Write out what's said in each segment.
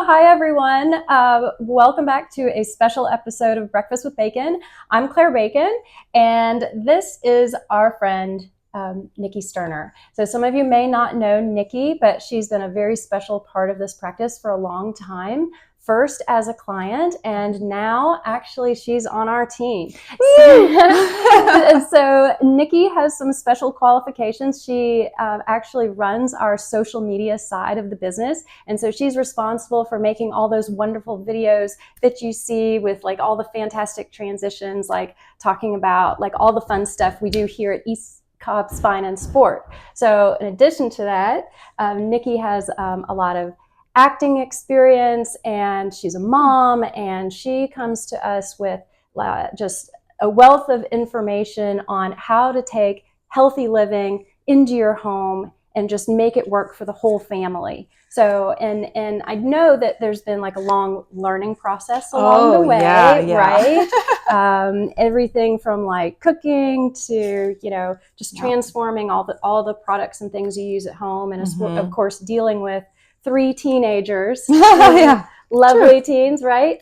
Hi, everyone. Welcome back to a special episode of Breakfast with Bacon. I'm Claire Bacon, and this is our friend, Niki Sterner. So some of you may not know Niki, but she's been a very special part of this practice for a long time. First as a client, and now actually she's on our team. So Niki has some special qualifications. She actually runs our social media side of the business, and so she's responsible for making all those wonderful videos that you see with like all the fantastic transitions, like talking about like all the fun stuff we do here at East Cobb Spine and Sport. So in addition to that, Niki has a lot of acting experience, and she's a mom, and she comes to us with just a wealth of information on how to take healthy living into your home and just make it work for the whole family. So, and I know that there's been like a long learning process along the way, right? Everything from like cooking to, just transforming all the products and things you use at home. And of course, dealing with 3 teenagers, lovely teens, right?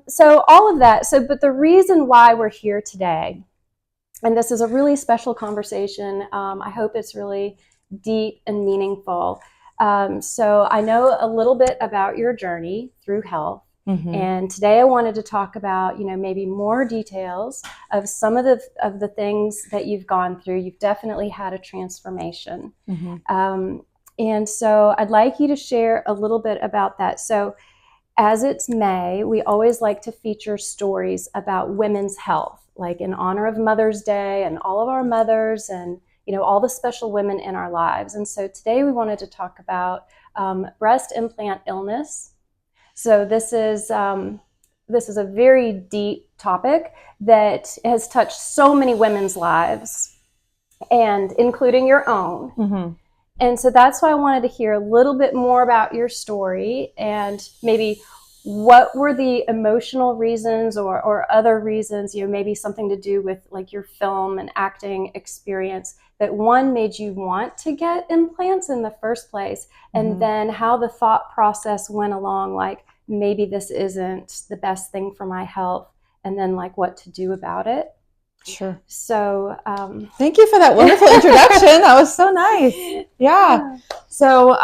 So all of that. But the reason why we're here today, and this is a really special conversation, I hope it's really deep and meaningful. So I know a little bit about your journey through health. And today I wanted to talk about, maybe more details of some of the things that you've gone through. You've definitely had a transformation. And so I'd like you to share a little bit about that. So as it's May, we always like to feature stories about women's health, like in honor of Mother's Day and all of our mothers and, all the special women in our lives. And so today we wanted to talk about breast implant illness. So this is a very deep topic that has touched so many women's lives, and including your own. And so that's why I wanted to hear a little bit more about your story and maybe what were the emotional reasons or other reasons, maybe something to do with like your film and acting experience that one made you want to get implants in the first place. And then how the thought process went along, like maybe this isn't the best thing for my health, and then like what to do about it. Sure. So thank you for that wonderful introduction. That was so nice. Yeah. So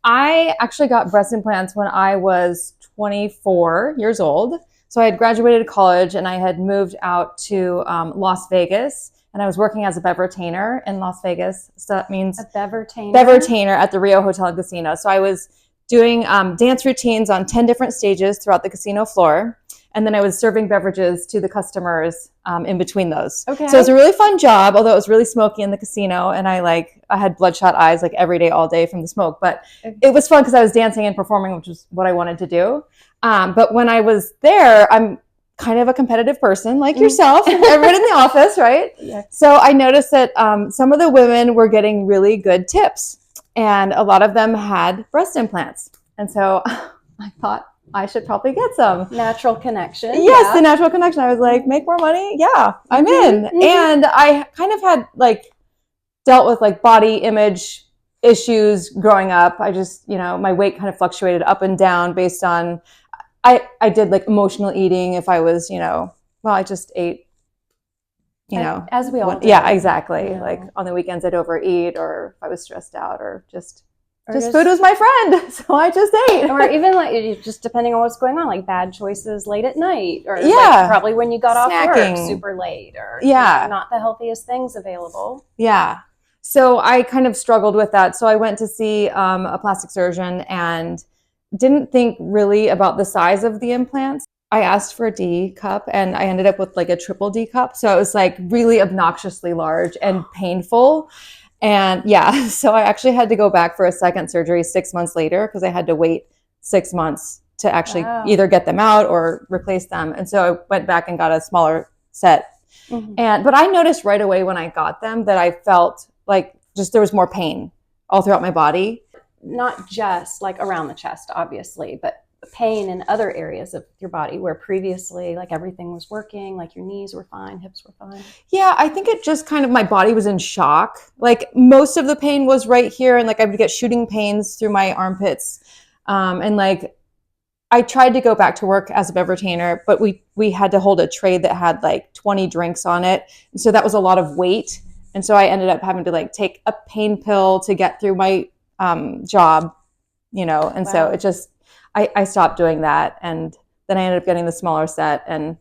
I actually got breast implants when I was 24 years old. So I had graduated college and I had moved out to Las Vegas, and I was working as a bevertainer in Las Vegas. So that means a bevertainer? Bevertainer at the Rio Hotel and Casino. So I was doing dance routines on 10 different stages throughout the casino floor. And then I was serving beverages to the customers in between those. Okay. So it was a really fun job, although it was really smoky in the casino. And I had bloodshot eyes like every day, all day from the smoke. But it was fun because I was dancing and performing, which is what I wanted to do. But when I was there, I'm kind of a competitive person like yourself, everyone in the office, right? Yeah. So I noticed that some of the women were getting really good tips. And a lot of them had breast implants. And so I thought, I should probably get some. Natural connection. Yes, the natural connection. I was like, make more money? Yeah, I'm in. And I kind of had dealt with like body image issues growing up. I just, my weight kind of fluctuated up and down based on, I did like emotional eating if I was, I just ate, as we all do. Yeah, exactly. Yeah. Like on the weekends I'd overeat, or if I was stressed out, or just food was my friend, so I just ate. Or even like just depending on what's going on, like bad choices late at night, or like probably when you got off work super late, or not the healthiest things available. Yeah. So I kind of struggled with that. So I went to see a plastic surgeon and didn't think really about the size of the implants. I asked for a D cup and I ended up with like a triple D cup. So it was like really obnoxiously large and painful. And yeah, so I actually had to go back for a second surgery 6 months later because I had to wait 6 months to actually either get them out or replace them. And so I went back and got a smaller set. But I noticed right away when I got them that I felt like just there was more pain all throughout my body. Not just like around the chest, obviously, but pain in other areas of your body where previously like everything was working, like your knees were fine, hips were fine. Yeah, I think it just kind of, my body was in shock. Like most of the pain was right here, and like I would get shooting pains through my armpits. And like, I tried to go back to work as a beverage trainer, but we had to hold a tray that had like 20 drinks on it. And so that was a lot of weight. And so I ended up having to like take a pain pill to get through my job, you know. And so it just, I stopped doing that. And then I ended up getting the smaller set, and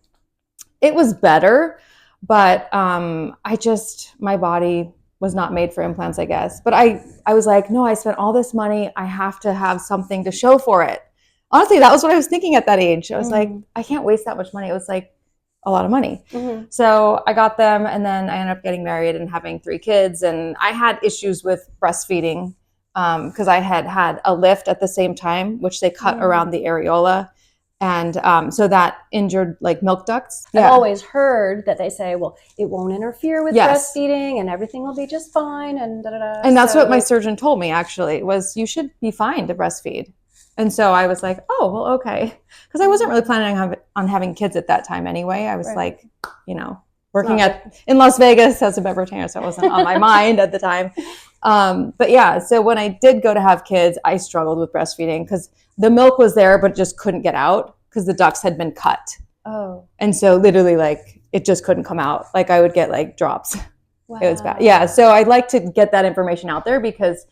it was better, but my body was not made for implants, I guess. But I was like, no, I spent all this money. I have to have something to show for it. Honestly, that was what I was thinking at that age. I was like, I can't waste that much money. It was like a lot of money. So I got them, and then I ended up getting married and having 3 kids. And I had issues with breastfeeding because I had a lift at the same time, which they cut around the areola. And so that injured like milk ducts. I've always heard that they say, well, it won't interfere with breastfeeding and everything will be just fine. And And that's what my surgeon told me, actually, was you should be fine to breastfeed. And so I was like, oh, well, okay. Because I wasn't really planning on having kids at that time anyway. I was like, you know, working in Las Vegas as a beverage trainer, so it wasn't on my mind at the time. But yeah, so when I did go to have kids, I struggled with breastfeeding because the milk was there, but just couldn't get out because the ducts had been cut. Oh. And so literally like it just couldn't come out. Like I would get like drops. Wow. It was bad. Yeah. So I'd like to get that information out there because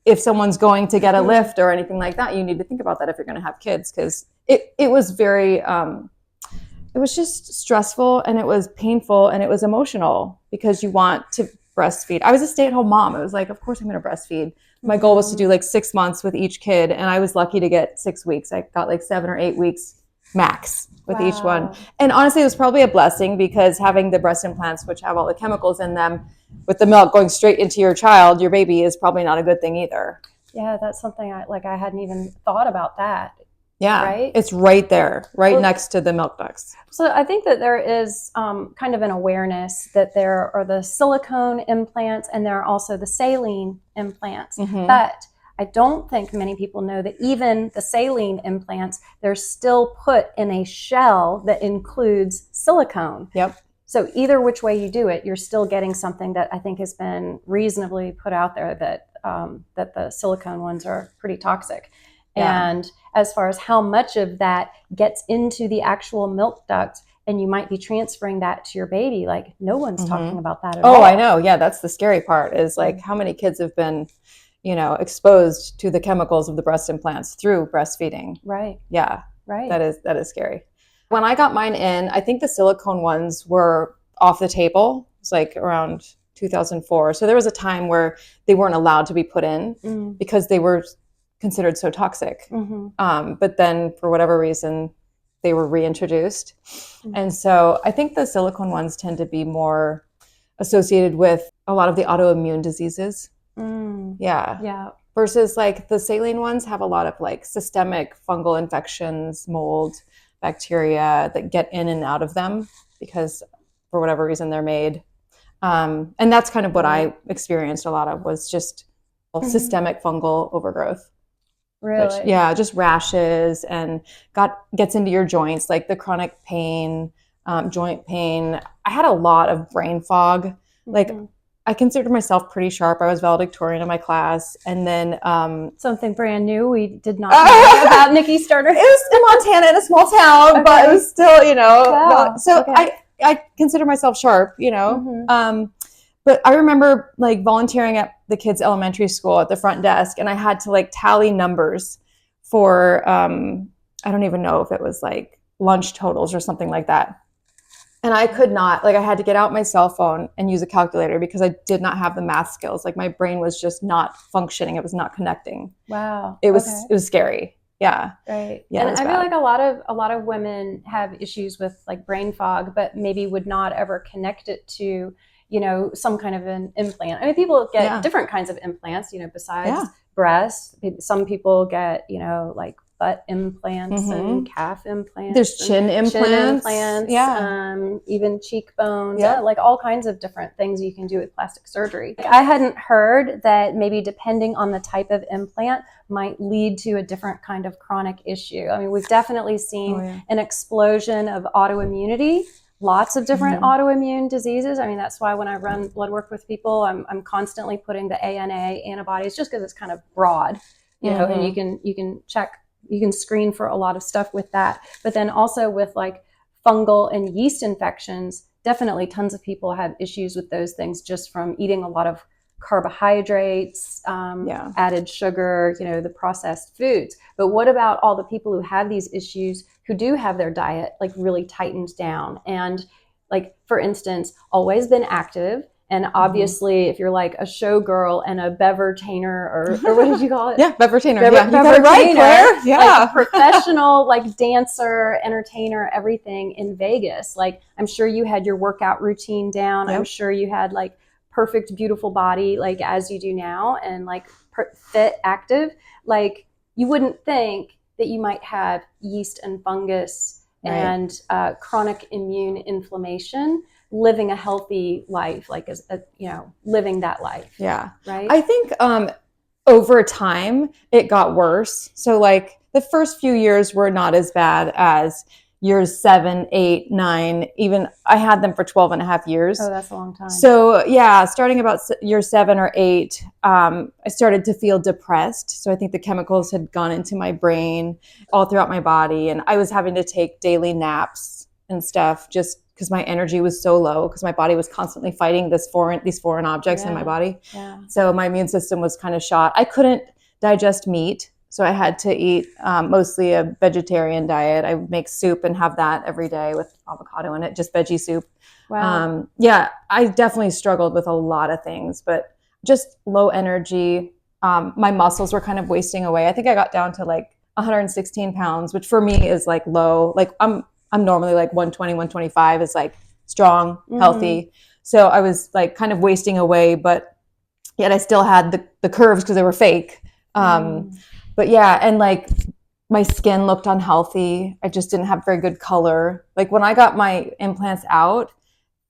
if someone's going to get a lift or anything like that, you need to think about that if you're going to have kids, because it was very, it was just stressful and it was painful and it was emotional because you want to breastfeed. I was a stay-at-home mom. It was like, of course I'm going to breastfeed. My goal was to do like 6 months with each kid, and I was lucky to get 6 weeks. I got like 7 or 8 weeks max with each one. And honestly, it was probably a blessing because having the breast implants, which have all the chemicals in them, with the milk going straight into your child, your baby, is probably not a good thing either. Yeah, that's something I hadn't even thought about that. Yeah, right? It's right there, next to the milk ducts. So I think that there is kind of an awareness that there are the silicone implants and there are also the saline implants. But I don't think many people know that even the saline implants, they're still put in a shell that includes silicone. Yep. So either which way you do it, you're still getting something that I think has been reasonably put out there that that the silicone ones are pretty toxic. Yeah. And as far as how much of that gets into the actual milk duct, and you might be transferring that to your baby, like no one's talking about that at all. Oh, I know. Yeah, that's the scary part is like how many kids have been, you know, exposed to the chemicals of the breast implants through breastfeeding. Right. Yeah. Right. That is scary. When I got mine in, I think the silicone ones were off the table. It was like around 2004. So there was a time where they weren't allowed to be put in because they were considered so toxic. But then for whatever reason, they were reintroduced. And so I think the silicone ones tend to be more associated with a lot of the autoimmune diseases. Yeah. Versus like the saline ones have a lot of like systemic fungal infections, mold, bacteria that get in and out of them because for whatever reason they're made. And that's kind of what I experienced a lot of was just systemic fungal overgrowth. Really? Which, yeah, just rashes and gets into your joints, like the chronic pain, joint pain. I had a lot of brain fog. Like I considered myself pretty sharp. I was valedictorian in my class. And then something brand new we did not know about Niki Starter. It was in Montana in a small town, but it was still, you know. Wow. So I consider myself sharp, you know. But I remember like volunteering at the kids' elementary school at the front desk, and I had to like tally numbers for, I don't even know if it was like lunch totals or something like that. And I could not, like I had to get out my cell phone and use a calculator because I did not have the math skills. Like my brain was just not functioning. It was not connecting. Wow. It was scary. Yeah. Right. Yeah. And I feel like a lot of women have issues with like brain fog, but maybe would not ever connect it to, you know, some kind of an implant. I mean, people get different kinds of implants, you know, besides breast. Some people get, you know, like butt implants and calf implants. There's chin implants. Even cheekbones. Yeah, like all kinds of different things you can do with plastic surgery. I hadn't heard that maybe depending on the type of implant might lead to a different kind of chronic issue. I mean, we've definitely seen an explosion of autoimmunity. Lots of different autoimmune diseases. I mean, that's why when I run blood work with people, I'm constantly putting the ANA antibodies just because it's kind of broad. you know, and you can check, you can screen for a lot of stuff with that. But then also with like fungal and yeast infections, definitely tons of people have issues with those things just from eating a lot of carbohydrates, added sugar, you know, the processed foods. But what about all the people who have these issues who do have their diet like really tightened down and like, for instance, always been active? And obviously, if you're like a showgirl and a bevertainer, or what did you call it? Yeah, bevertainer. You got it right, Claire. Yeah. Like professional, like dancer, entertainer, everything in Vegas. Like, I'm sure you had your workout routine down. I'm sure you had like perfect, beautiful body, like as you do now, and like fit, active. Like, you wouldn't think that you might have yeast and fungus and chronic immune inflammation living a healthy life, like as a, you know, living that life. Yeah. Right. I think over time it got worse. So like the first few years were not as bad as years 7, 8, 9, even I had them for 12 and a half years. Oh, that's a long time. So yeah, starting about year 7 or 8, I started to feel depressed. So I think the chemicals had gone into my brain all throughout my body. And I was having to take daily naps and stuff just because my energy was so low, because my body was constantly fighting these foreign objects in my body. Yeah. So my immune system was kind of shot. I couldn't digest meat, so I had to eat mostly a vegetarian diet. I would make soup and have that every day with avocado in it, just veggie soup. Wow. Yeah, I definitely struggled with a lot of things, but just low energy. My muscles were kind of wasting away. I think I got down to like 116 pounds, which for me is like low. Like I'm normally like 120, 125 is like strong, healthy. So I was like kind of wasting away, but yet I still had the curves because they were fake. But yeah, and like my skin looked unhealthy. I just didn't have very good color. Like when I got my implants out,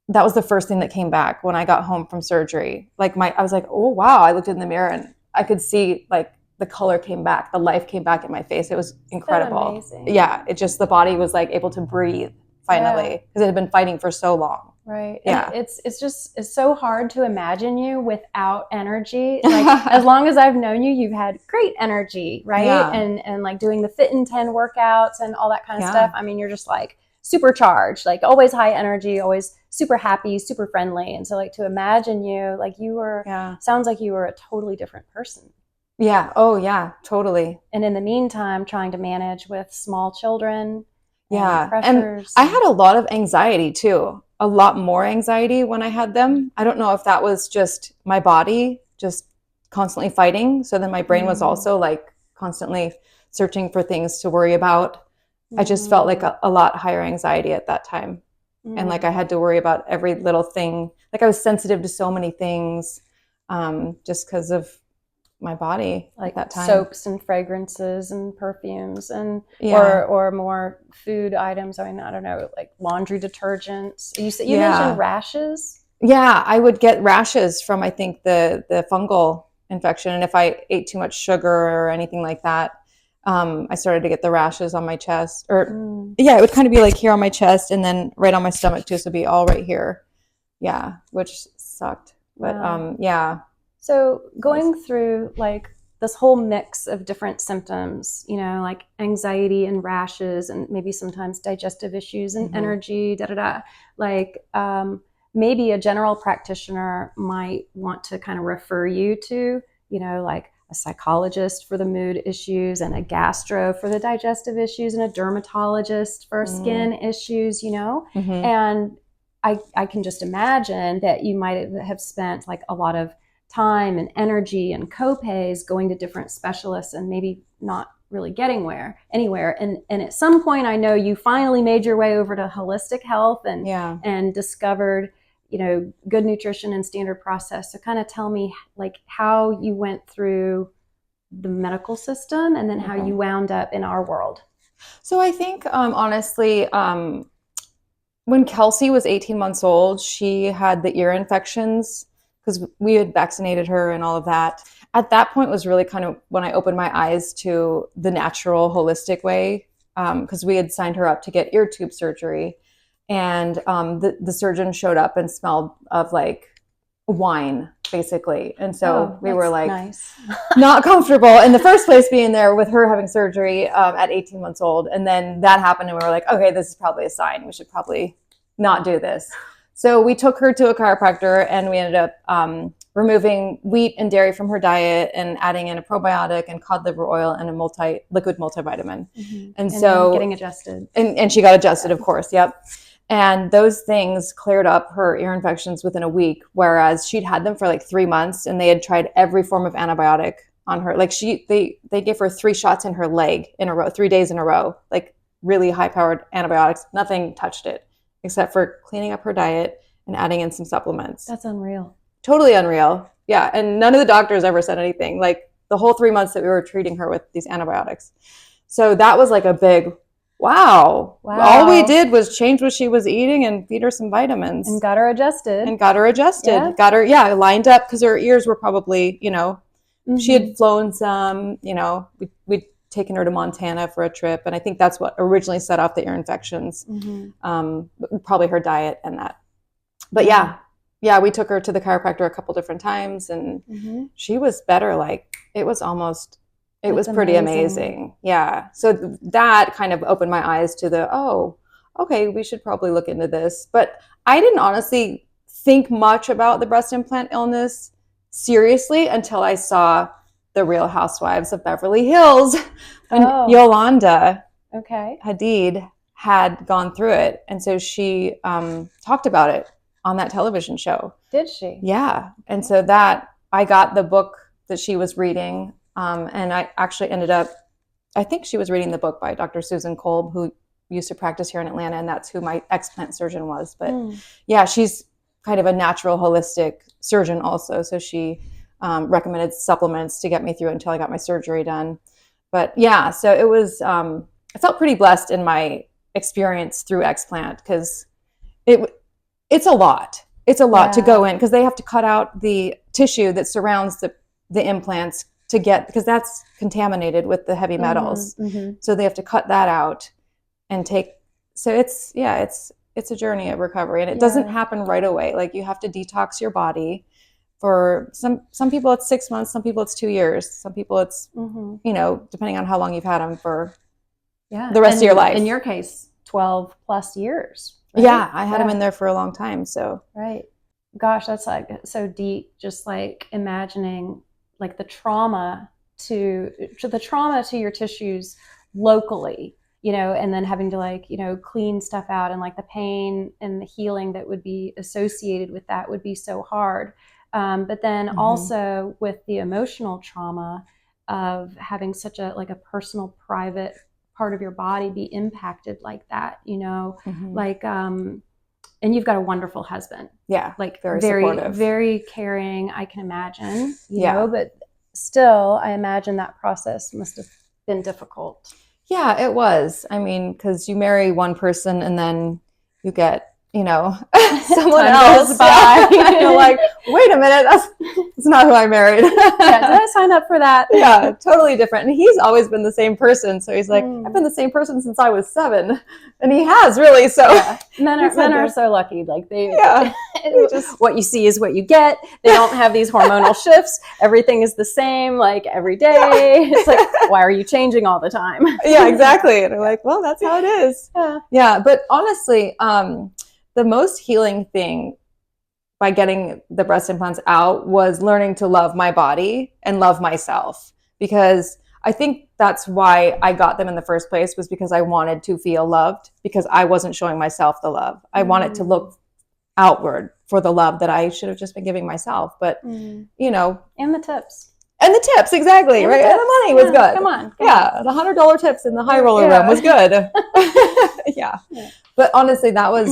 that was the first thing that came back when I got home from surgery. Like I was like, oh wow, I looked in the mirror and I could see like the color came back, the life came back in my face. It was incredible. Yeah, it just, the body was like able to breathe finally because it had been fighting for so long. Right. Yeah. And it's so hard to imagine you without energy. Like as long as I've known you, you've had great energy, right? Yeah. And like doing the Fit in 10 workouts and all that kind of stuff. I mean, you're just like supercharged, like always high energy, always super happy, super friendly. And so like to imagine you, like you were, sounds like you were a totally different person. Yeah. Oh yeah, totally. And in the meantime, trying to manage with small children. Yeah. Pressures. And I had a lot of anxiety too, a lot more anxiety when I had them. I don't know if that was just my body just constantly fighting. So then my brain was also like constantly searching for things to worry about. I just felt like a lot higher anxiety at that time. And like I had to worry about every little thing. Like I was sensitive to so many things just because of my body like at that time. Soaps and fragrances and perfumes and or more food items. I mean, I don't know, like laundry detergents. You mentioned rashes. Yeah, I would get rashes from I think the fungal infection, and if I ate too much sugar or anything like that, I started to get the rashes on my chest. Or it would kind of be like here on my chest and then right on my stomach too. So it'd be all right here. Yeah, which sucked. But So going through like this whole mix of different symptoms, you know, like anxiety and rashes and maybe sometimes digestive issues and energy, like maybe a general practitioner might want to kind of refer you to, you know, like a psychologist for the mood issues and a gastro for the digestive issues and a dermatologist for skin issues, you know, and I can just imagine that you might have spent like a lot of time and energy and co-pays going to different specialists and maybe not really getting anywhere. And at some point, I know you finally made your way over to holistic health and discovered, you know, good nutrition and standard process. So kind of tell me like how you went through the medical system and then how you wound up in our world. So I think honestly, when Kelsey was 18 months old, she had the ear infections because we had vaccinated her and all of that. At that point was really kind of when I opened my eyes to the natural, holistic way, because we had signed her up to get ear tube surgery. And the surgeon showed up and smelled of like wine. basically. And so we were like nice. not comfortable in the first place being there with her having surgery at 18 months old. And then that happened and we were like, okay, this is probably a sign. We should probably not do this. So we took her to a chiropractor and we ended up removing wheat and dairy from her diet and adding in a probiotic and cod liver oil and a liquid multivitamin. And so getting adjusted. And she got adjusted, of course. Yep. And those things cleared up her ear infections within a week, whereas she'd had them for like 3 months and they had tried every form of antibiotic on her. Like they gave her 3 shots in her leg in a row, 3 days in a row, like really high powered antibiotics. Nothing touched it except for cleaning up her diet and adding in some supplements. That's unreal. Totally unreal. Yeah. And none of the doctors ever said anything, like the whole 3 months that we were treating her with these antibiotics. So that was like a big wow. All we did was change what she was eating and feed her some vitamins. And got her adjusted. Yeah. Got her, lined up because her ears were probably, she had flown some, we'd taken her to Montana for a trip. And I think that's what originally set off the ear infections. Probably her diet and that. But yeah, we took her to the chiropractor a couple different times and she was better. Like it was pretty amazing. Yeah. So that kind of opened my eyes to okay, we should probably look into this. But I didn't honestly think much about the breast implant illness seriously until I saw the Real Housewives of Beverly Hills when Yolanda Hadid had gone through it. And so she talked about it on that television show. Did she? Yeah. And so that I got the book that she was reading. And I actually I think she was reading the book by Dr. Susan Kolb, who used to practice here in Atlanta, and that's who my explant surgeon was. But yeah, she's kind of a natural holistic surgeon also. So she recommended supplements to get me through until I got my surgery done. But yeah, so it was, I felt pretty blessed in my experience through explant because it's a lot. It's a lot to go in because they have to cut out the tissue that surrounds the implants to get, because that's contaminated with the heavy metals. So they have to cut that out and so it's a journey of recovery and it doesn't happen right away. Like you have to detox your body for some people it's 6 months, some people it's 2 years, some people it's, depending on how long you've had them for the rest of your life. In your case, 12 plus years. Right? Yeah. I had them in there for a long time. So. Right. Gosh, that's like so deep. Just like imagining like the trauma to your tissues locally, and then having to clean stuff out and like the pain and the healing that would be associated with that would be so hard. But then also with the emotional trauma of having such a personal, private part of your body be impacted like that, and you've got a wonderful husband. Yeah. Like very supportive, very caring, I can imagine, you know, but still, I imagine that process must have been difficult. Yeah, it was. I mean, because you marry one person and then you get, someone else by. You're like, wait a minute, that's not who I married. Did I sign up for that? Yeah, totally different. And he's always been the same person. So he's like, I've been the same person since I was 7. And he has really. So men are so lucky. Like what you see is what you get. They don't have these hormonal shifts. Everything is the same, like every day. It's like, why are you changing all the time? Yeah, exactly. And they're like, well, that's how it is. Yeah. But honestly, the most healing thing by getting the breast implants out was learning to love my body and love myself, because I think that's why I got them in the first place, was because I wanted to feel loved, because I wasn't showing myself the love. I wanted to look outward for the love that I should have just been giving myself. But, and the tips. And the tips, exactly, right? And the money was good. Come on. The $100 tips in the high roller room was good. Yeah. But honestly, that was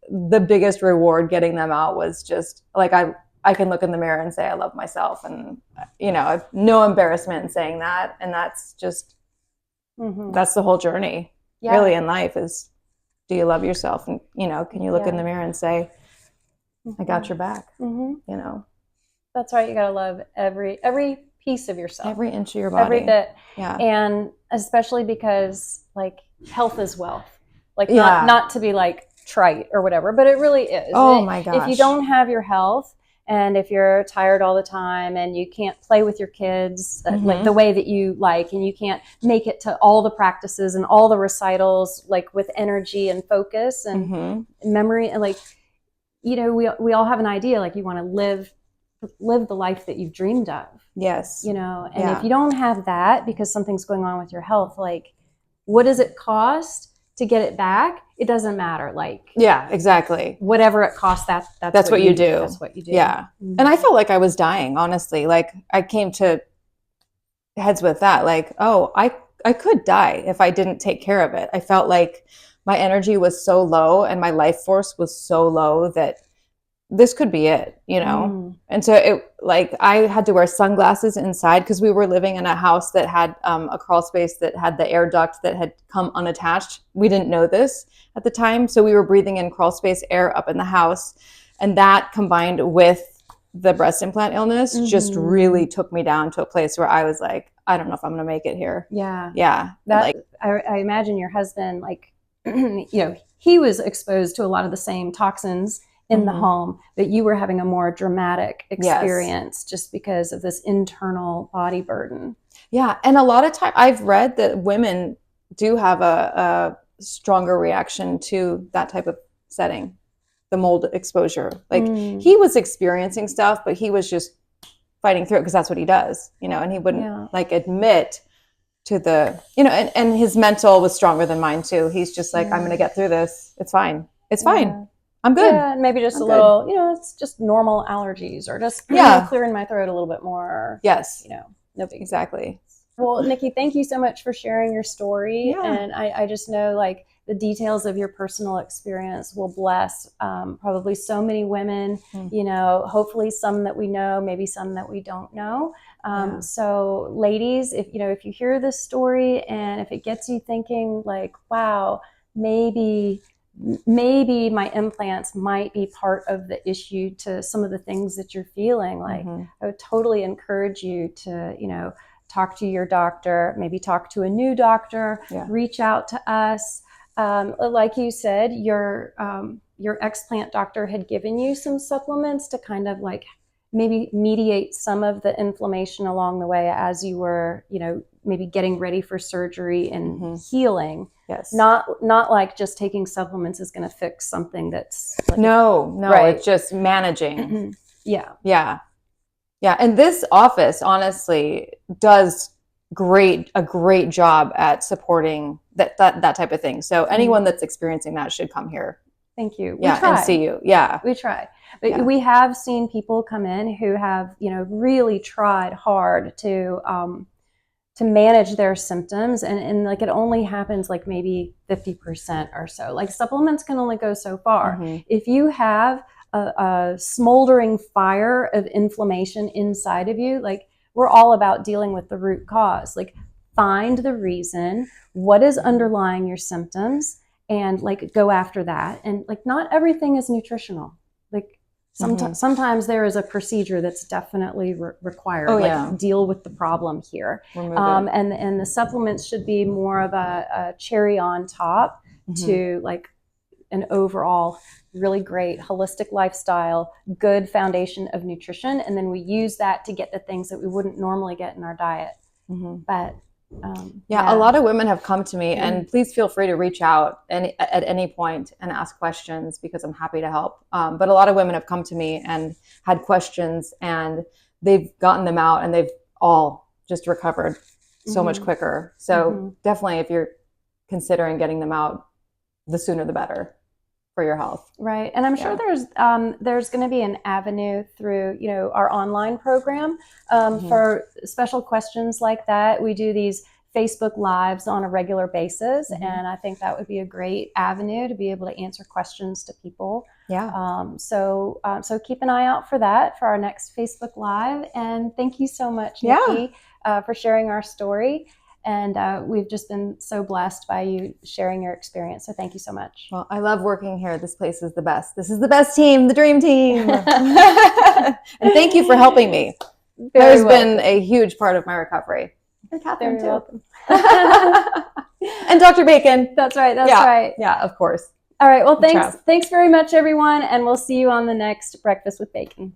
the biggest reward getting them out, was just like I can look in the mirror and say I love myself, and no embarrassment in saying that. And that's just that's the whole journey really in life, is do you love yourself, and can you look in the mirror and say I got your back. That's right. You got to love every piece of yourself, every inch of your body, every bit. And especially because like health is wealth, like not to be like trite or whatever, but it really is. Oh my gosh. If you don't have your health And if you're tired all the time and you can't play with your kids like the way that you like, and you can't make it to all the practices and all the recitals like with energy and focus and memory, and like, you know, we all have an idea, like you want to live the life that you've dreamed of. Yes. You know, and if you don't have that because something's going on with your health, like what does it cost to get it back? It doesn't matter. Like, yeah, exactly. Whatever it costs, that's what you do. That's what you do. Yeah. And I felt like I was dying, honestly. Like I came to heads with that. Like, oh, I could die if I didn't take care of it. I felt like my energy was so low and my life force was so low that this could be it, you know? And so it, like, I had to wear sunglasses inside because we were living in a house that had a crawl space that had the air duct that had come unattached. We didn't know this at the time. So we were breathing in crawl space air up in the house. And that combined with the breast implant illness just really took me down to a place where I was like, I don't know if I'm going to make it here. Yeah. Yeah. That, like, I imagine your husband, like, you know, he was exposed to a lot of the same toxins in the home, but you were having a more dramatic experience just because of this internal body burden. Yeah. And a lot of time I've read that women do have a stronger reaction to that type of setting, the mold exposure. Like he was experiencing stuff, but he was just fighting through it because that's what he does, you know, and he wouldn't like admit to the, you know, and his mental was stronger than mine too. He's just like, I'm going to get through this. It's fine. It's fine. I'm good. Yeah, and maybe just a little, you know, it's just normal allergies or just you know, clearing my throat a little bit more. Yes. You know, no big exactly. Well, Niki, thank you so much for sharing your story. Yeah. And I just know like the details of your personal experience will bless probably so many women, you know, hopefully some that we know, maybe some that we don't know. So ladies, if you hear this story and if it gets you thinking like, wow, maybe my implants might be part of the issue to some of the things that you're feeling, like I would totally encourage you to, you know, talk to your doctor, maybe talk to a new doctor, reach out to us. Like you said, your explant doctor had given you some supplements to kind of like maybe mediate some of the inflammation along the way as you were, you know, maybe getting ready for surgery and healing. Yes. Not like just taking supplements is going to fix something that's like no, it's just managing. Yeah. And this office honestly does a great job at supporting that type of thing. So anyone that's experiencing that should come here. Thank you. And see you. Yeah. We try. But we have seen people come in who have, you know, really tried hard to manage their symptoms, and like it only happens like maybe 50% or so. Like supplements can only go so far. If you have a smoldering fire of inflammation inside of you, like we're all about dealing with the root cause. Like find the reason, what is underlying your symptoms, and like go after that. And like not everything is nutritional. Like sometimes there is a procedure that's definitely required. Deal with the problem here. And the supplements should be more of a cherry on top to like an overall really great holistic lifestyle, good foundation of nutrition. And then we use that to get the things that we wouldn't normally get in our diet. But a lot of women have come to me, and please feel free to reach out at any point and ask questions because I'm happy to help. But a lot of women have come to me and had questions, and they've gotten them out, and they've all just recovered so much quicker. So definitely, if you're considering getting them out, the sooner the better for your health. Right. And I'm sure there's going to be an avenue through, you know, our online program for special questions like that. We do these Facebook Lives on a regular basis. And I think that would be a great avenue to be able to answer questions to people. So keep an eye out for that for our next Facebook Live. And thank you so much, Niki, for sharing our story. And we've just been so blessed by you sharing your experience. So thank you so much. Well, I love working here. This place is the best. This is the best team, the dream team. And thank you for helping me. There's been a huge part of my recovery. And Catherine, too. Welcome. And Dr. Bacon. That's right. That's right. Yeah, of course. All right. Well, thanks very much, everyone. And we'll see you on the next Breakfast with Bacon.